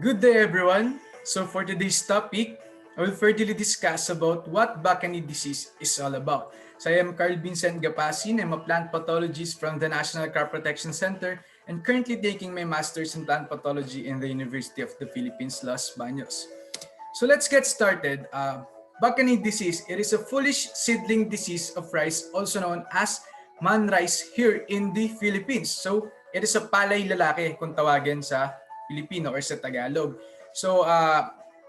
Good day, everyone. So for today's topic, I will further discuss about what Bacani disease is all about. So I am Carl Vincent Gapasin. I'm a plant pathologist from the National Crop Protection Center and currently taking my master's in plant pathology in the University of the Philippines, Los Baños. So let's get started. Bacani disease, it is a foolish seedling disease of rice, also known as man rice here in the Philippines. So it is a palay lalaki kung tawagin sa Filipino or sa Tagalog. So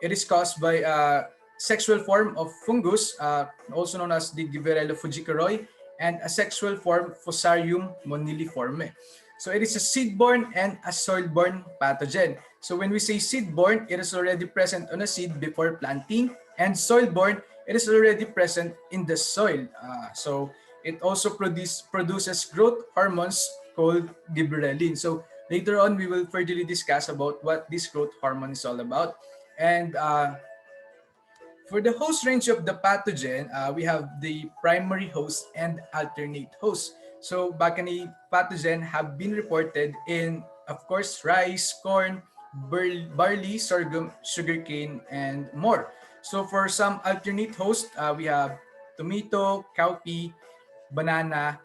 it is caused by a sexual form of fungus, also known as the Giverella fujikuroi, and a sexual form Fusarium moniliforme. So it is a seed-borne and a soil-borne pathogen. So when we say seed-borne, it is already present on a seed before planting, and soil-borne, it is already present in the soil. So it also produces growth hormones called gibberellin. So later on, we will further discuss about what this growth hormone is all about. And for the host range of the pathogen, we have the primary host and alternate host. So Bacani pathogen have been reported in, of course, rice, corn, barley, sorghum, sugarcane, and more. So for some alternate host, we have tomato, cowpea, banana,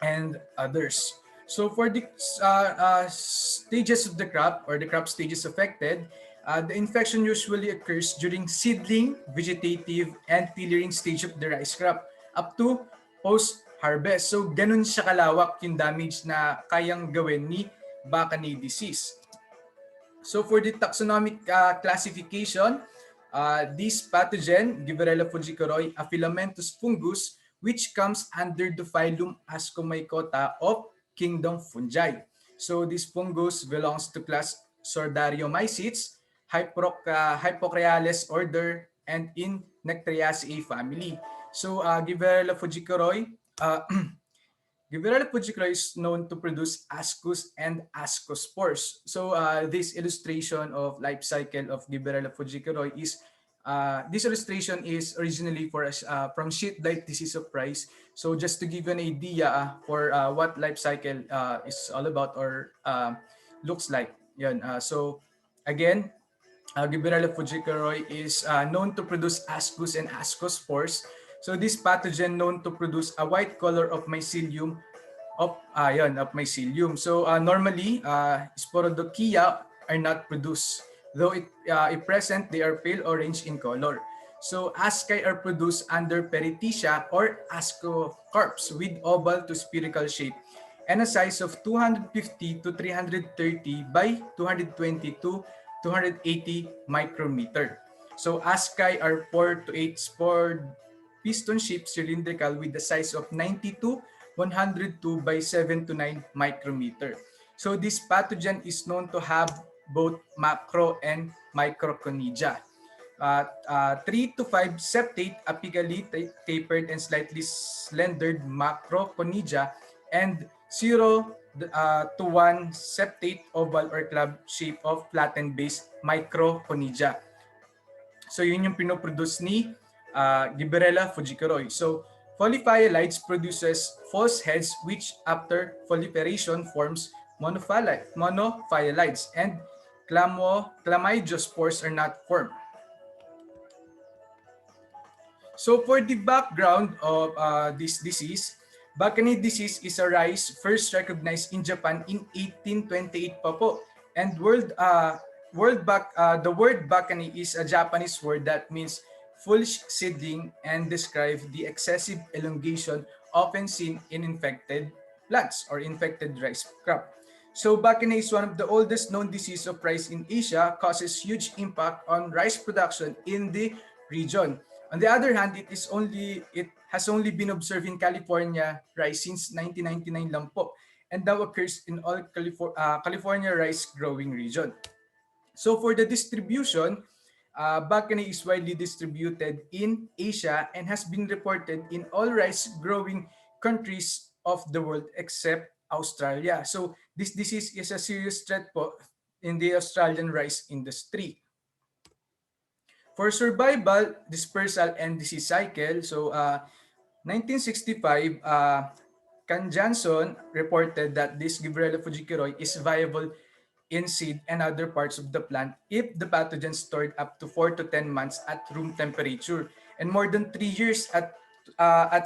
and others. So for the stages of the crop or the crop stages affected, the infection usually occurs during seedling, vegetative, and tillering stage of the rice crop up to post-harvest. So ganun siya kalawak yung damage na kayang gawin ni Bacani disease. So for the taxonomic classification, this pathogen, Giberella fujikuroi, a filamentous fungus, which comes under the phylum Ascomycota of kingdom fungi. So this fungus belongs to class Sordariomycetes, Hypocreales order, and in Nectariaceae family. So Giberella fujikuroi, uh, Giberella punchycula is known to produce ascus and ascospores. So this illustration of life cycle of Giberella fujikuroi is this illustration is originally for from sheet blight disease of rice. So just to give you an idea for what life cycle is all about or looks like. Yan. So again, Giberella fujikuroi is known to produce ascus and ascospores. So this pathogen known to produce a white color of mycelium of mycelium. So normally Sporodokia are not produced. Though if present, they are pale orange in color. So asci are produced under perithecia or ascocarps with oval to spherical shape and a size of 250 to 330 by 220 to 280 micrometer. So asci are 4 to 8 spored piston shaped cylindrical with the size of 90 to 102 by 7 to 9 micrometer. So this pathogen is known to have both macro and microconidia. 3 to 5 septate, apically tapered and slightly slendered macroconidia, and 0 to 1 septate, oval or club shape of flattened base microconidia. So yun yung pinoproduce ni Giberella fujikuroi. So Folifiolides produces false heads which after proliferation forms monophyalides and chlamydospores are not formed. So for the background of this disease, Bacani disease is a rice first recognized in Japan in 1828 pa po. And the word Bacani is a Japanese word that means foolish seedling and describe the excessive elongation often seen in infected plants or infected rice crop. So Bacani is one of the oldest known disease of rice in Asia, causes huge impact on rice production in the region. On the other hand, it has only been observed in California rice since 1999 lang po, and now occurs in all California rice growing region. So for the distribution, Bacani is widely distributed in Asia and has been reported in all rice growing countries of the world except Australia. So this disease is a serious threat po in the Australian rice industry. For survival, dispersal, and disease cycle, so 1965, Can Johnson reported that this Giberella fujikuroi is viable in seed and other parts of the plant if the pathogen stored up to 4 to 10 months at room temperature and more than 3 years at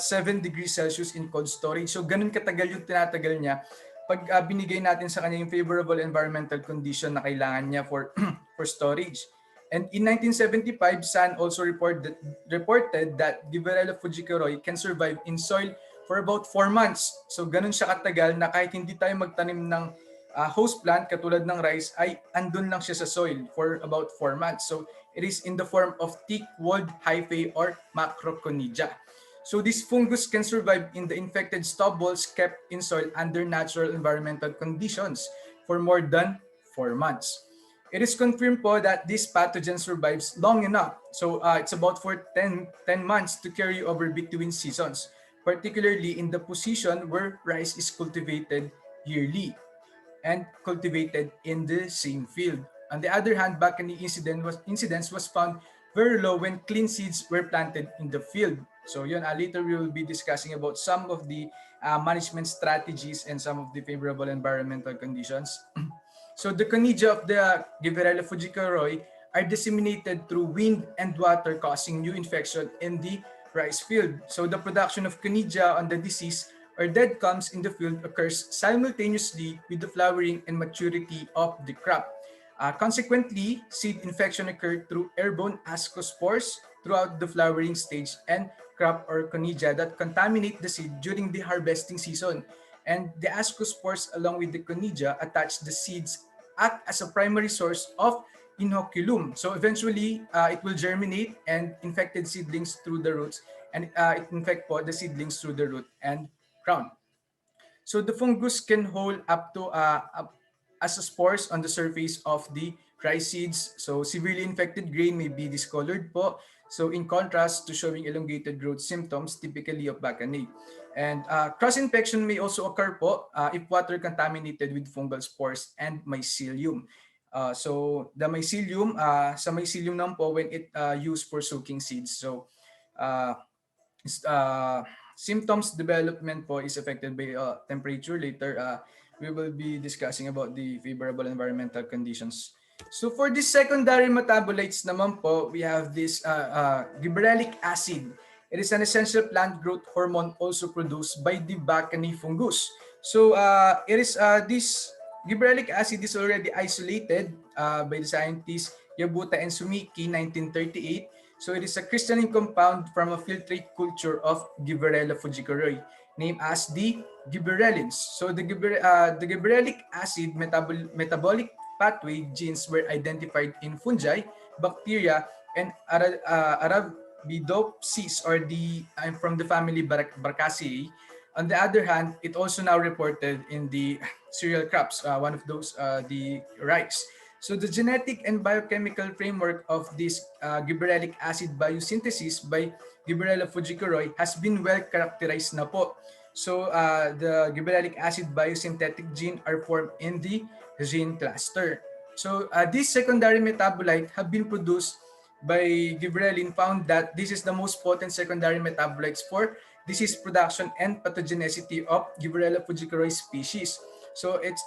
7 degrees Celsius in cold storage. So ganun katagal yung tinatagal niya pag binigay natin sa kanya yung favorable environmental condition na kailangan niya for for storage. And in 1975, San also reported that Giberella fujikiroi can survive in soil for about 4 months. So ganun siya katagal na kahit hindi tayo magtanim ng host plant katulad ng rice ay andun lang siya sa soil for about 4 months. So it is in the form of thick-walled hyphae or macroconidia. So this fungus can survive in the infected stubbles kept in soil under natural environmental conditions for more than 4 months. It is confirmed po that this pathogen survives long enough. So it's about for 10 months to carry over between seasons, particularly in the position where rice is cultivated yearly and cultivated in the same field. On the other hand, Bacani incidence was found very low when clean seeds were planted in the field. So yun, later we will be discussing about some of the management strategies and some of the favorable environmental conditions. So the conidia of the Giberella fujikiroi are disseminated through wind and water causing new infection in the rice field. So the production of conidia on the disease or dead comes in the field occurs simultaneously with the flowering and maturity of the crop. Consequently, seed infection occurred through airborne ascospores throughout the flowering stage and crop or conidia that contaminate the seed during the harvesting season. And the ascospores along with the conidia attach the seeds act as a primary source of inoculum. So eventually, it will germinate and infected seedlings through the roots and it infect po the seedlings through the root and crown. So the fungus can hold up to as a spores on the surface of the rice seeds. So severely infected grain may be discolored po. So in contrast to showing elongated growth symptoms typically of Bacani. And cross-infection may also occur po if water contaminated with fungal spores and mycelium. So the mycelium, sa mycelium naman po when it used for soaking seeds. So uh, symptoms development po is affected by temperature. Later, we will be discussing about the favorable environmental conditions. So for the secondary metabolites naman po, we have this gibberellic acid. It is an essential plant growth hormone also produced by the Bacani fungus. So it is this gibberellic acid is already isolated by the scientists Yabuta and Sumiki 1938. So it is a crystalline compound from a filtrate culture of Gibberella fujikiroi, named as the gibberellins. So the gibberellic acid metabolic pathway genes were identified in fungi, bacteria, and Arabidopsis or from the family Bracaceae. On the other hand, it also now reported in the cereal crops, one of those, the rice. So the genetic and biochemical framework of this gibberellic acid biosynthesis by Gibberella fujikiroi has been well characterized na po. So the gibberellic acid biosynthetic gene are formed in the gene cluster. So these secondary metabolite have been produced by gibberellin found that this is the most potent secondary metabolites for disease production and pathogenicity of Gibberella fujikiroi species. So it's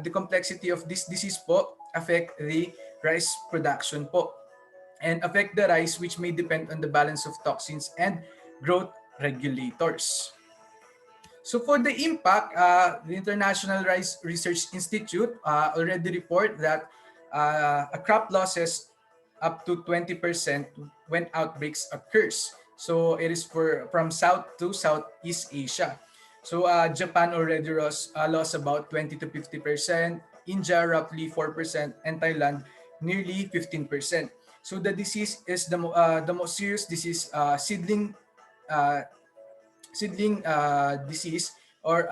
the complexity of this disease po affect the rice production po and affect the rice which may depend on the balance of toxins and growth regulators. So for the impact, the International Rice Research Institute already report that a crop losses up to 20% when outbreaks occurs. So it is from South to Southeast Asia. So Japan already lost about 20 to 50%, India roughly 4%, and Thailand nearly 15%. So the disease is the most serious disease, uh, seedling disease, or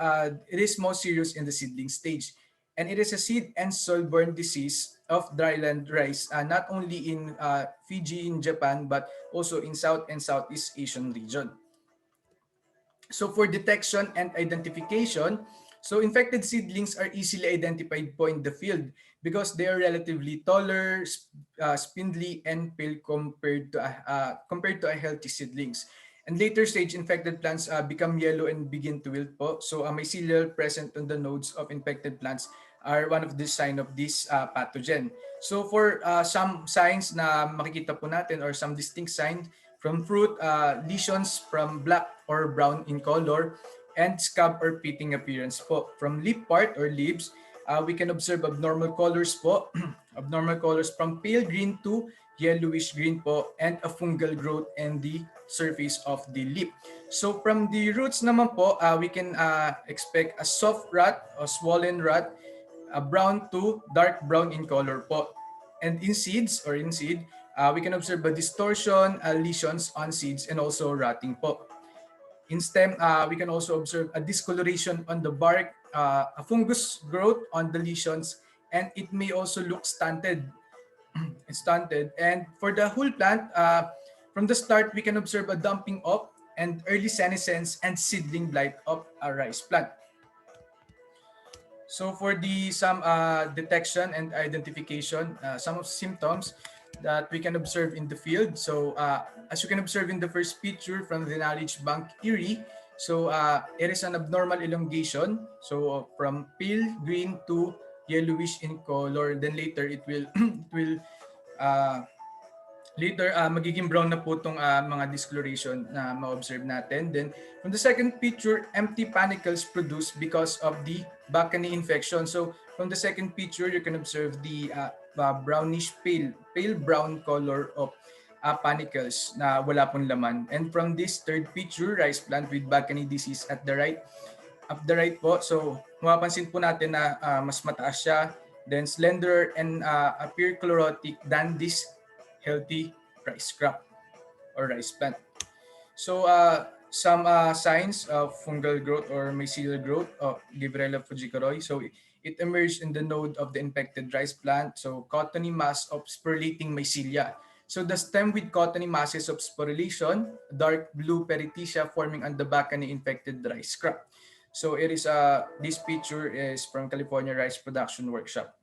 it is most serious in the seedling stage. And it is a seed and soil-borne disease of dryland rice, not only in Fiji, in Japan, but also in South and Southeast Asian region. So for detection and identification, so infected seedlings are easily identified po in the field because they are relatively taller, spindly, and pale compared to a healthy seedlings. And later stage infected plants become yellow and begin to wilt po. So mycelial present on the nodes of infected plants are one of the sign of this pathogen. So for some signs na makikita po natin or some distinct signs from fruit, lesions from black or brown in color, and scab or pitting appearance po. From leaf part or leaves, we can observe abnormal colors po, abnormal colors from pale green to yellowish green po, and a fungal growth in the surface of the leaf. So from the roots naman po, we can expect a soft rot or swollen rot, a brown to dark brown in color po. And in seeds or in seed, we can observe a distortion, lesions on seeds, and also rotting po. In stem, we can also observe a discoloration on the bark, a fungus growth on the lesions, and it may also look stunted. Stunted. And for the whole plant, from the start, we can observe a dumping up and early senescence and seedling blight of a rice plant. So for the some detection and identification, some of symptoms that we can observe in the field. So as you can observe in the first picture from the Knowledge Bank Erie, so it is an abnormal elongation. So from pale green to yellowish in color. Then later it will it will uh, later magiging brown na po itong mga discoloration na ma-observe natin. Then from the second picture, empty panicles produced because of the Bacani infection. So from the second picture, you can observe the brownish pale brown color of panicles na wala pong laman. And from this third picture, rice plant with Bacani disease at the right po. So mapapansin po natin na mas mataas siya, then slender and appear chlorotic than this healthy rice crop or rice plant. So some signs of fungal growth or mycelial growth of Gibberella fujikuroi. So it emerged in the node of the infected rice plant. So cottony mass of sporulating mycelia. So the stem with cottony masses of sporulation, dark blue perithecia forming on the back of the infected rice crop. So it is this picture is from California Rice Production Workshop.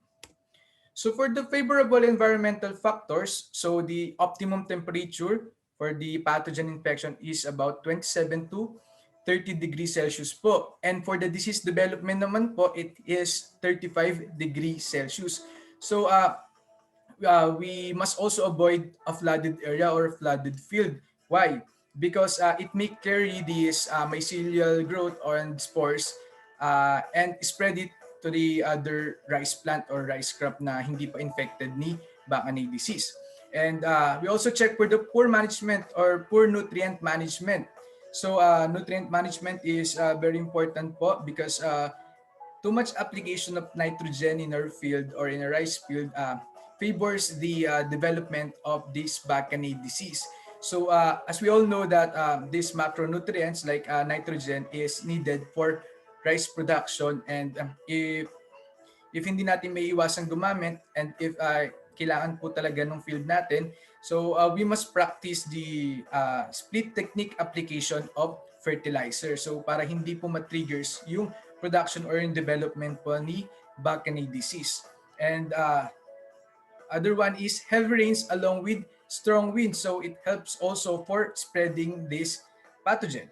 So for the favorable environmental factors, so the optimum temperature for the pathogen infection is about 27 to 30 degrees Celsius po. And for the disease development naman po, it is 35 degrees Celsius. So we must also avoid a flooded area or flooded field. Why? Because it may carry this mycelial growth or spores and spread it to the other rice plant or rice crop na hindi pa infected ni Bacani disease. And we also check for the poor management or poor nutrient management. So nutrient management is very important po because too much application of nitrogen in our field or in a rice field favors the development of this Bacani disease. So as we all know that these macronutrients like nitrogen is needed for rice production, and if hindi natin may iwasang gumamit and if kailangan po talaga ng field natin, so we must practice the split technique application of fertilizer. So para hindi po matriggers yung production or yung development po ni Bacani disease. And other one is heavy rains along with strong winds. So it helps also for spreading this pathogen.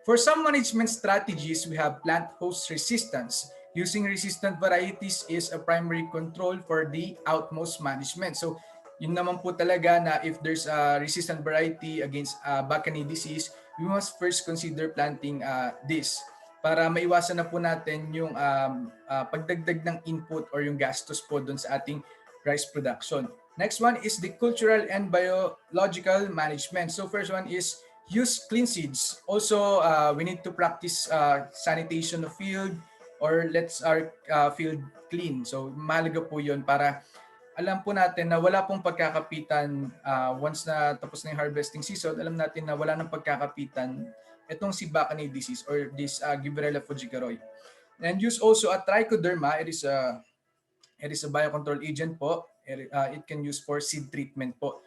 For some management strategies, we have plant host resistance. Using resistant varieties is a primary control for the outmost management. So yun naman po talaga na if there's a resistant variety against Bacani disease, we must first consider planting this para maiwasan na po natin yung pagdagdag ng input or yung gastos po doon sa ating rice production. Next one is the cultural and biological management. So first one is use clean seeds. Also, we need to practice sanitation of field or let's our field clean. So mahalaga po yun para alam po natin na wala pong pagkakapitan once na tapos na yung harvesting season, alam natin na wala nang pagkakapitan itong si Bacani disease or this Gibberella fujikuroi. And use also a trichoderma. It is a biocontrol agent po. It can use for seed treatment po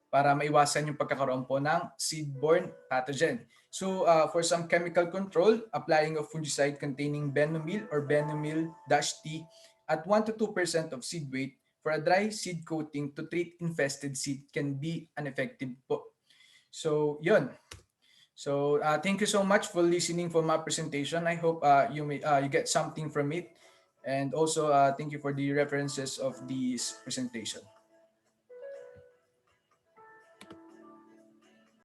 para maiwasan yung pagkakaroon po ng seed-borne pathogen. So for some chemical control, applying of fungicide containing Benomil or Benomil-T at 1 to 2% of seed weight for a dry seed coating to treat infested seed can be an effective po. So yun. So thank you so much for listening for my presentation. I hope you get something from it. And also, thank you for the references of this presentation.